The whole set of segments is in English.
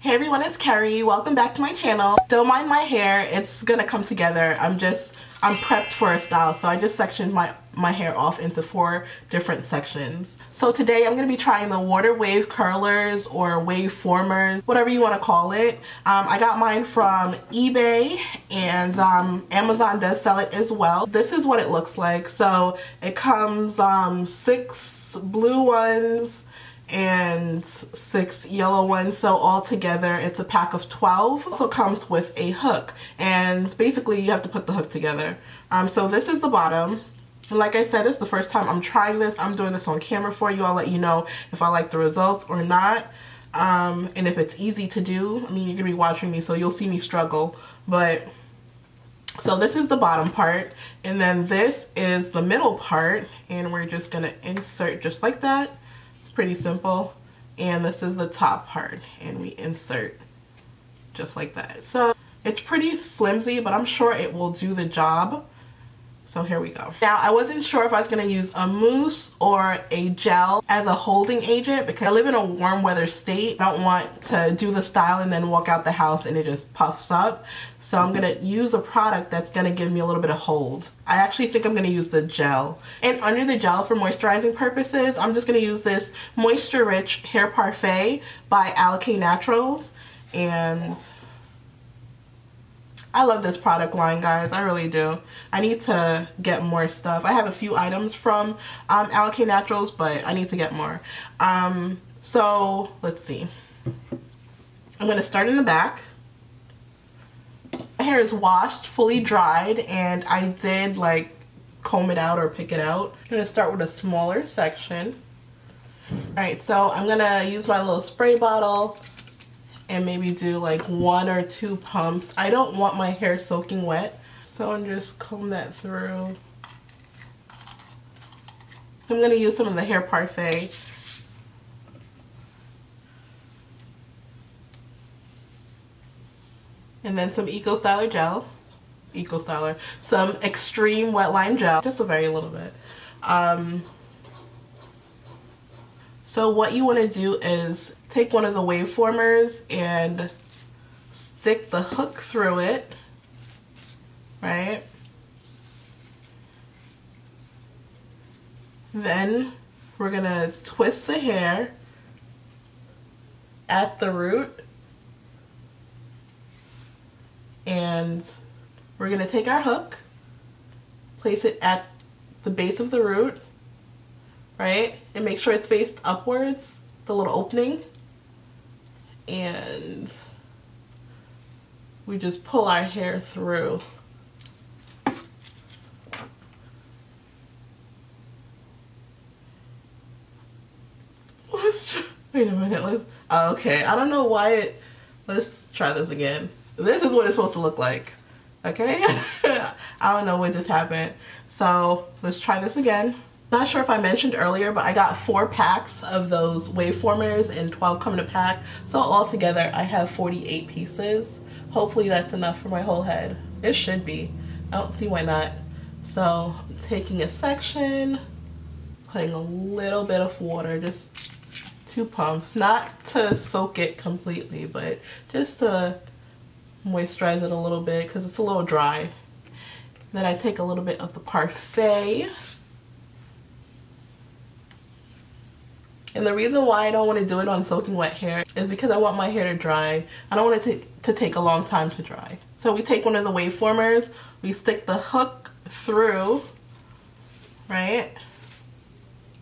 Hey everyone, it's Carrie. Welcome back to my channel. Don't mind my hair, it's gonna come together. I'm prepped for a style, so I just sectioned my hair off into 4 different sections. So today I'm gonna be trying the water wave curlers or wave formers, whatever you want to call it. I got mine from eBay, and Amazon does sell it as well. This is what it looks like. So it comes 6 blue ones and 6 yellow ones, so all together it's a pack of 12. Also comes with a hook, and basically you have to put the hook together. So this is the bottom, and like I said, it's the first time I'm trying this. I'm doing this on camera for you. I'll let you know if I like the results or not, and if it's easy to do. I mean, you're gonna be watching me, so you'll see me struggle. But so this is the bottom part, and then this is the middle part, and we're just gonna insert just like that. Pretty simple. And this is the top part, and we insert just like that. So it's pretty flimsy, but I'm sure it will do the job. So here we go. Now, I wasn't sure if I was going to use a mousse or a gel as a holding agent because I live in a warm weather state. I don't want to do the style and then walk out the house and it just puffs up. So I'm going to use a product that's going to give me a little bit of hold. I actually think I'm going to use the gel. And under the gel, for moisturizing purposes, I'm just going to use this Moisture Rich Hair Parfait by Alikay Naturals. And I love this product line, guys. I really do. I need to get more stuff. I have a few items from Alikay Naturals, but I need to get more. So let's see. I'm going to start in the back. My hair is washed, fully dried, and I did like comb it out or pick it out. I'm going to start with a smaller section. Alright, so I'm going to use my little spray bottle and maybe do like 1 or 2 pumps. I don't want my hair soaking wet, so I'm just comb that through. I'm going to use some of the Hair Parfait. And then some Eco Styler gel. Some Extreme Wetline Gel, just a very little bit. So what you want to do is take one of the waveformers and stick the hook through it, right? Then we're going to twist the hair at the root, and we're going to take our hook, place it at the base of the root, right? And make sure it's faced upwards, the little opening. And we just pull our hair through. Wait a minute, okay, I don't know why let's try this again. This is what it's supposed to look like, okay? I don't know what just happened. So let's try this again. Not sure if I mentioned earlier, but I got 4 packs of those waveformers and 12 come in a pack. So altogether I have 48 pieces. Hopefully that's enough for my whole head. It should be. I don't see why not. So I'm taking a section, putting a little bit of water, just 2 pumps. Not to soak it completely, but just to moisturize it a little bit because it's a little dry. Then I take a little bit of the Parfait. And the reason why I don't want to do it on soaking wet hair is because I want my hair to dry. I don't want it to take a long time to dry. So we take one of the waveformers, we stick the hook through, right,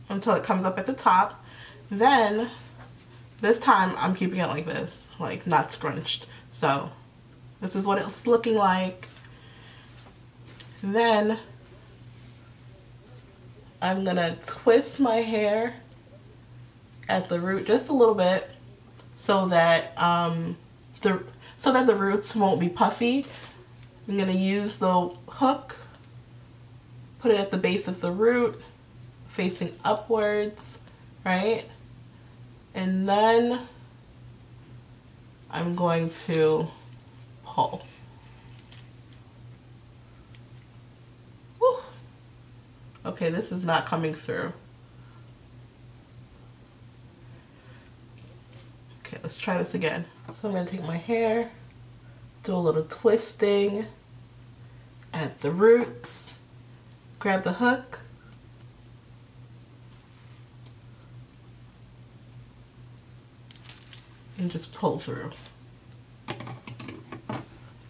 until it comes up at the top. Then, this time I'm keeping it like this, like not scrunched. So, this is what it's looking like. Then, I'm gonna twist my hair at the root just a little bit so that the roots won't be puffy. I'm going to use the hook, put it at the base of the root, facing upwards, right? And then I'm going to pull. Whew. Okay, this is not coming through. try this again. So I'm going to take my hair, do a little twisting at the roots, grab the hook, and just pull through.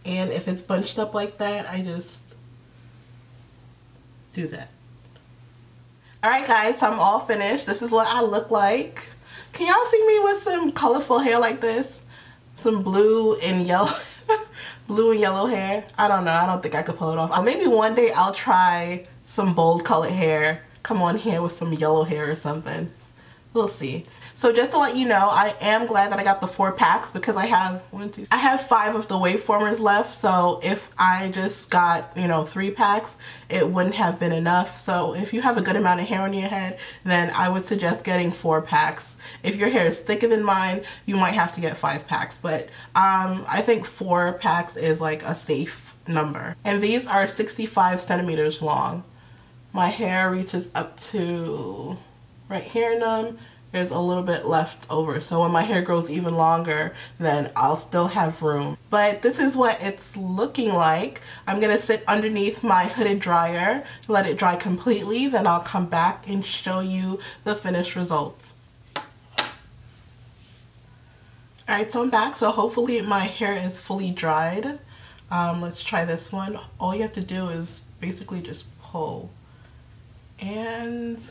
And if it's bunched up like that, I just do that. Alright guys, so I'm all finished. This is what I look like. Can y'all see me with some colorful hair like this? Some blue and yellow blue and yellow hair. I don't know. I don't think I could pull it off. Maybe one day I'll try some bold colored hair. Come on here with some yellow hair or something. We'll see. So just to let you know, I am glad that I got the 4 packs because I have 5 of the wave formers left. So if I just got, you know, 3 packs, it wouldn't have been enough. So if you have a good amount of hair on your head, then I would suggest getting 4 packs. If your hair is thicker than mine, you might have to get 5 packs. But I think 4 packs is like a safe number. And these are 65 centimeters long. My hair reaches up to right here in them. There's a little bit left over, so when my hair grows even longer, then I'll still have room. But this is what it's looking like. I'm gonna sit underneath my hooded dryer, let it dry completely, then I'll come back and show you the finished results. Alright, so I'm back. So hopefully my hair is fully dried. Let's try this one. All you have to do is basically just pull. And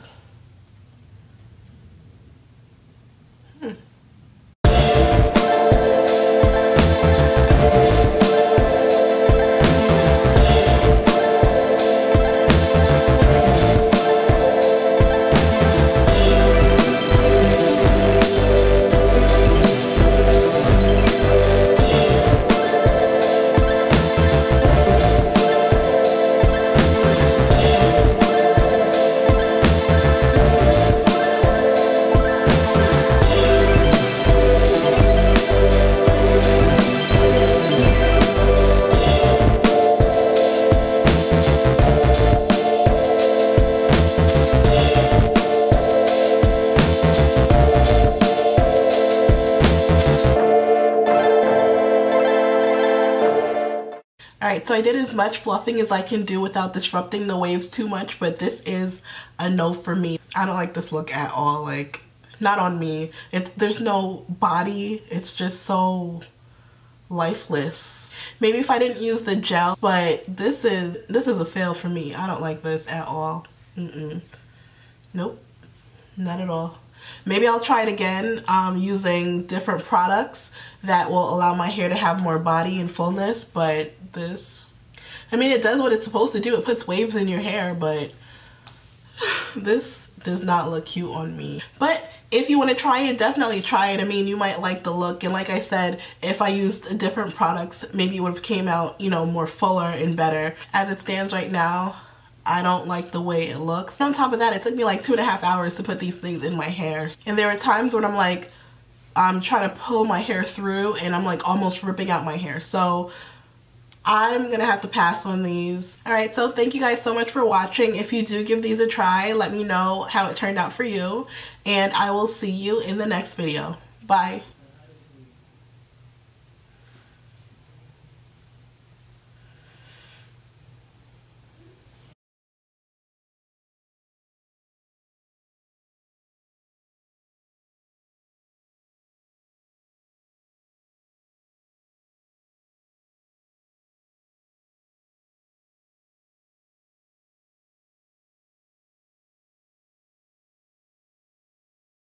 alright, so I did as much fluffing as I can do without disrupting the waves too much, but this is a no for me. I don't like this look at all, like, not on me. There's no body, it's just so lifeless. Maybe if I didn't use the gel, but this is a fail for me. I don't like this at all. Nope, not at all. Maybe I'll try it again using different products that will allow my hair to have more body and fullness, but this, I mean, it does what it's supposed to do. It puts waves in your hair, but this does not look cute on me. But if you want to try it, definitely try it. I mean, you might like the look, and like I said, if I used different products, maybe it would have came out, you know, more fuller and better. As it stands right now, I don't like the way it looks. On top of that, it took me like 2.5 hours to put these things in my hair. And there are times when I'm like, I'm trying to pull my hair through and I'm like almost ripping out my hair. So I'm gonna have to pass on these. Alright, so thank you guys so much for watching. If you do give these a try, let me know how it turned out for you. And I will see you in the next video. Bye.